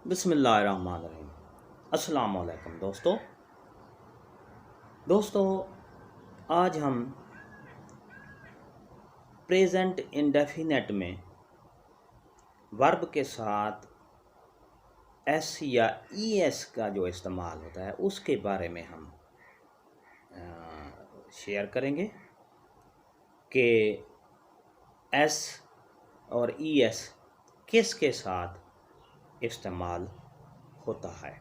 बिस्मिल्लाहिर्रहमानिर्रहीम। अस्सलाम वालेकुम दोस्तों, आज हम प्रेजेंट इंडेफिनेट में वर्ब के साथ एस या ई एस का जो इस्तेमाल होता है उसके बारे में हम शेयर करेंगे कि एस और ई एस किस के साथ इस्तेमाल होता है।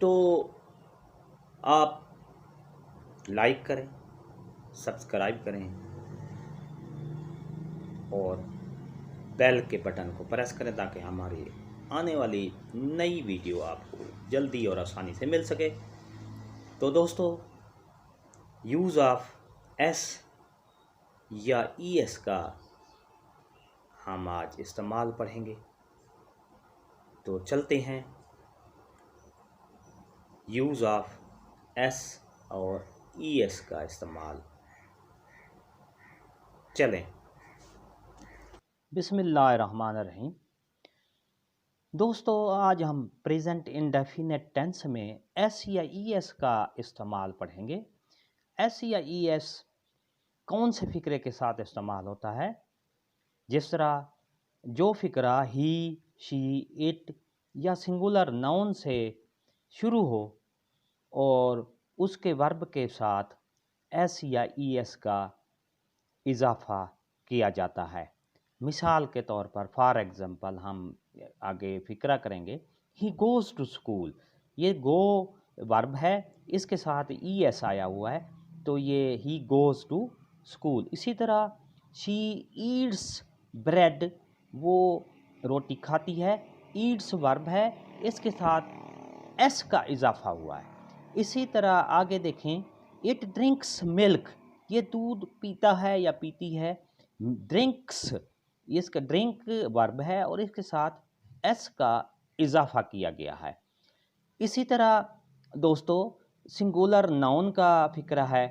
तो आप लाइक करें, सब्सक्राइब करें और बेल के बटन को प्रेस करें ताकि हमारी आने वाली नई वीडियो आपको जल्दी और आसानी से मिल सके। तो दोस्तों, यूज़ ऑफ एस या ई एस का हम आज इस्तेमाल पढ़ेंगे। तो चलते हैं यूज़ ऑफ एस और ई एस का इस्तेमाल। चलें। बिस्मिल्लाहिर्रहमानिर्रहीम। दोस्तों, आज हम प्रेजेंट इंडेफिनेट टेंस में एस या ई एस का इस्तेमाल पढ़ेंगे। एस या ई एस कौन से फ़िक्रे के साथ इस्तेमाल होता है? जिस तरह जो फ़िक्रा ही, शी, इट या सिंगुलर नाउन से शुरू हो और उसके वर्ब के साथ एस या ई एस का इजाफ़ा किया जाता है। मिसाल के तौर पर फॉर एग्ज़ाम्पल हम आगे फ़िक्रा करेंगे, ही गोज़ टू स्कूल। ये गो वर्ब है, इसके साथ ई एस आया हुआ है, तो ये ही गोज़ टू स्कूल। इसी तरह शी ईट्स ब्रेड, वो रोटी खाती है। ईट्स वर्ब है, इसके साथ एस का इजाफ़ा हुआ है। इसी तरह आगे देखें, इट ड्रिंक्स मिल्क, ये दूध पीता है या पीती है। ड्रिंक्स, इसका ड्रिंक वर्ब है और इसके साथ एस का इजाफ़ा किया गया है। इसी तरह दोस्तों, सिंगुलर नाउन का फ़िक्रा है,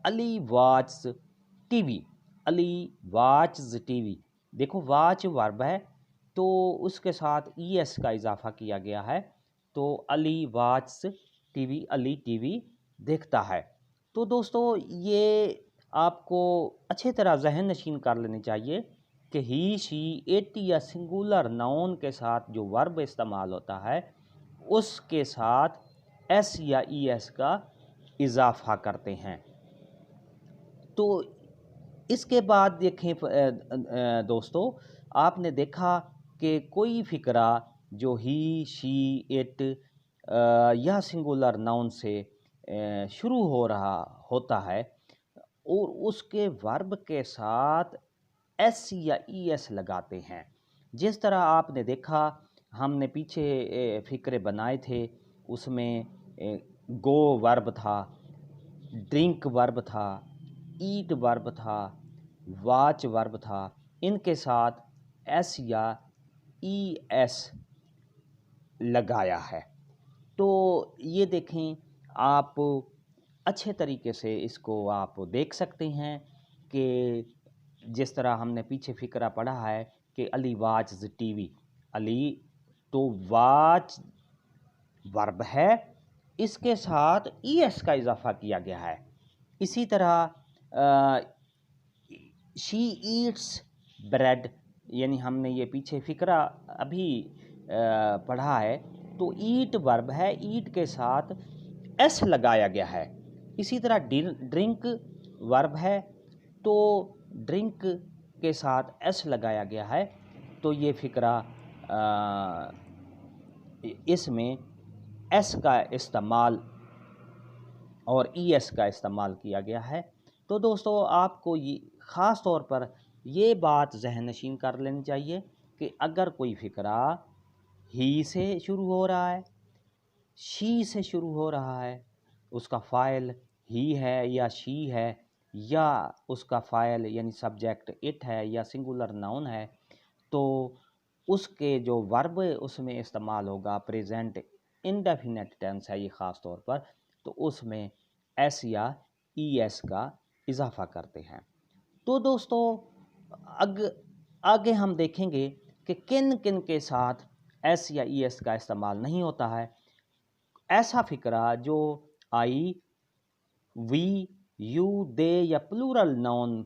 Ali watch TV. Ali watch TV, देखो वॉच वर्ब है तो उसके साथ ई एस का इजाफ़ा किया गया है, तो Ali watch TV, Ali TV देखता है। तो दोस्तों, ये आपको अच्छी तरह जहन नशीन कर लेनी चाहिए कि ही, शी, इट या सिंगुलर नाउन के साथ जो वर्ब इस्तेमाल होता है उसके साथ एस या ई एस का इजाफ़ा करते हैं। तो इसके बाद देखें दोस्तों, आपने देखा कि कोई फ़िक्रा जो ही, शी, इट या सिंगुलर नाउन से शुरू हो रहा होता है और उसके वर्ब के साथ एस या ई एस लगाते हैं। जिस तरह आपने देखा, हमने पीछे फ़िक्रे बनाए थे, उसमें गो वर्ब था, ड्रिंक वर्ब था, ईट वर्ब था, वाच वर्ब था। इनके साथ एस या ई एस लगाया है। तो ये देखें, आप अच्छे तरीके से इसको आप देख सकते हैं कि जिस तरह हमने पीछे फ़िक्रा पढ़ा है कि अली वाच टीवी। अली, तो वाच वर्ब है, इसके साथ ई एस का इजाफ़ा किया गया है। इसी तरह शी ईट्स ब्रेड, यानी हमने ये पीछे फ़िक्रा अभी पढ़ा है, तो ईट वर्ब है, ईट के साथ एस लगाया गया है। इसी तरह ड्रिंक वर्ब है, तो ड्रिंक के साथ एस लगाया गया है। तो ये फ़िक्रा इसमें एस का इस्तेमाल और ई एस का इस्तेमाल किया गया है। तो दोस्तों, आपको ये ख़ास तौर पर ये बात ज़हन नशीन कर लेनी चाहिए कि अगर कोई फ़िक्रा ही से शुरू हो रहा है, शी से शुरू हो रहा है, उसका फ़ाइल ही है या शी है, या उसका फ़ाइल यानी सब्जेक्ट इट है या सिंगुलर नाउन है, तो उसके जो वर्ब उसमें इस्तेमाल होगा, प्रेजेंट इंडेफिनेट टेंस है ये ख़ास तौर पर, तो उसमें एस या ई एस का इजाफ़ा करते हैं। तो दोस्तों, आगे हम देखेंगे कि किन किन के साथ एस या ई एस का इस्तेमाल नहीं होता है। ऐसा फ़िक्रा जो आई, वी, यू, दे या प्लूरल नाउन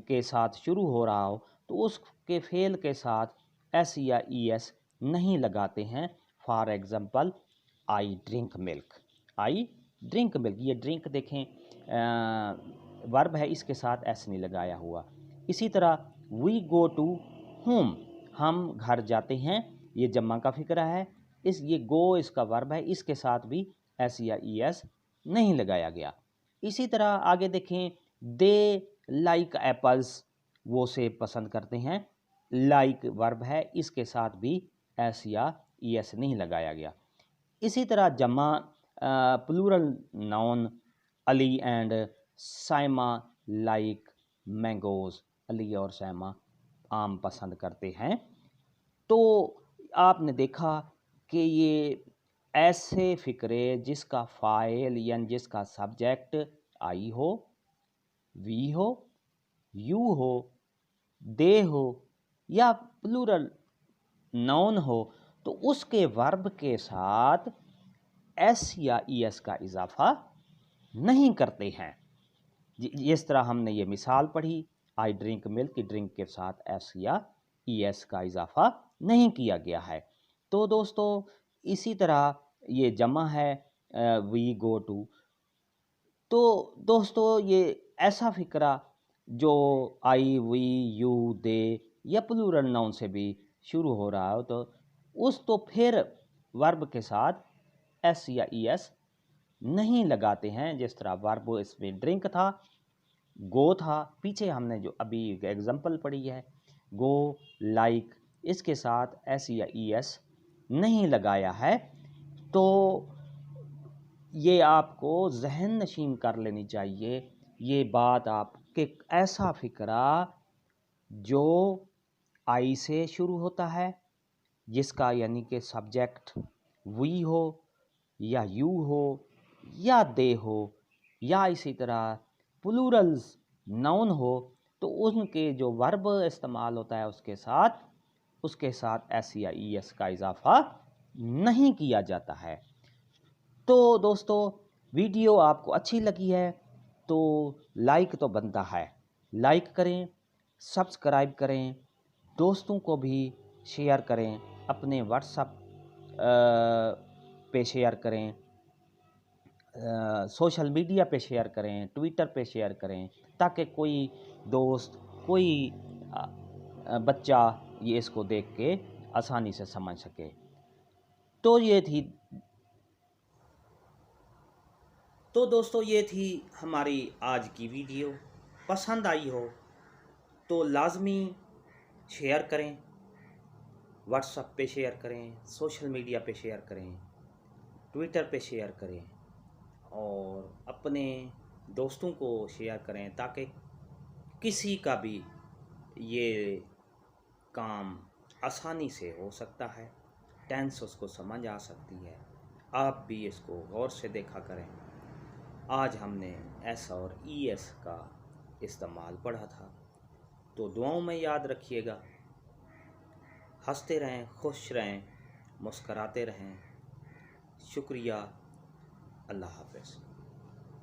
के साथ शुरू हो रहा हो तो उसके फेल के साथ एस या ई एस नहीं लगाते हैं। For example, I drink milk, I drink milk, ये ड्रिंक देखें वर्ब है, इसके साथ एस नहीं लगाया हुआ। इसी तरह वी गो टू होम, हम घर जाते हैं, ये जम्मा का फ़िक्रा है, ये गो इसका वर्ब है, इसके साथ भी एस या ई एस नहीं लगाया गया। इसी तरह आगे देखें, दे लाइक एप्पल्स, वो सेब पसंद करते हैं, लाइक वर्ब है, इसके साथ भी एस या ई एस नहीं लगाया गया। इसी तरह जमा plural noun, Ali and Saima like mangoes, Ali और साइमा आम पसंद करते हैं। तो आपने देखा कि ये ऐसे फ़िक्रे जिसका फ़ाइल यानी जिसका सब्जेक्ट आई हो, वी हो, यू हो, दे हो या प्लूरल नाउन हो तो उसके वर्ब के साथ एस या ई एस का इजाफा नहीं करते हैं। जिस तरह हमने ये मिसाल पढ़ी, आई ड्रिंक मिल्क, ड्रिंक के साथ एस या ई एस का इजाफा नहीं किया गया है। तो दोस्तों इसी तरह ये जमा है वी गो टू। तो दोस्तों ये ऐसा फ़िक्रा जो आई, वी, यू, दे या प्लूरल नाउन से भी शुरू हो रहा हो तो फिर वर्ब के साथ एस या ई एस नहीं लगाते हैं। जिस तरह वर्ब इसमें ड्रिंक था, गो था, पीछे हमने जो अभी एग्जांपल पढ़ी है गो, लाइक, इसके साथ एस या ई एस नहीं लगाया है। तो ये आपको जहन नशीन कर लेनी चाहिए ये बात आप कि ऐसा फ़िक्रा जो आई से शुरू होता है, जिसका यानी कि सब्जेक्ट वी हो या यू हो या दे हो या इसी तरह प्लूरल्स नाउन हो तो उनके जो वर्ब इस्तेमाल होता है उसके साथ एस या ई एस का इजाफा नहीं किया जाता है। तो दोस्तों वीडियो आपको अच्छी लगी है तो लाइक तो बनता है, लाइक करें, सब्सक्राइब करें, दोस्तों को भी शेयर करें, अपने व्हाट्सएप पे शेयर करें, सोशल मीडिया पे शेयर करें, ट्विटर पे शेयर करें ताकि कोई दोस्त, कोई बच्चा ये इसको देख के आसानी से समझ सके। तो दोस्तों ये थी हमारी आज की वीडियो। पसंद आई हो तो लाजमी शेयर करें, व्हाट्सएप पे शेयर करें, सोशल मीडिया पे शेयर करें, ट्विटर पे शेयर करें और अपने दोस्तों को शेयर करें ताकि किसी का भी ये काम आसानी से हो सकता है, टेंस उसको समझ आ सकती है। आप भी इसको गौर से देखा करें। आज हमने एस और ई एस का इस्तेमाल पढ़ा था, तो दुआओं में याद रखिएगा। हंसते रहें, खुश रहें, मुस्कराते रहें। शुक्रिया। अल्लाह हाफ़िज़।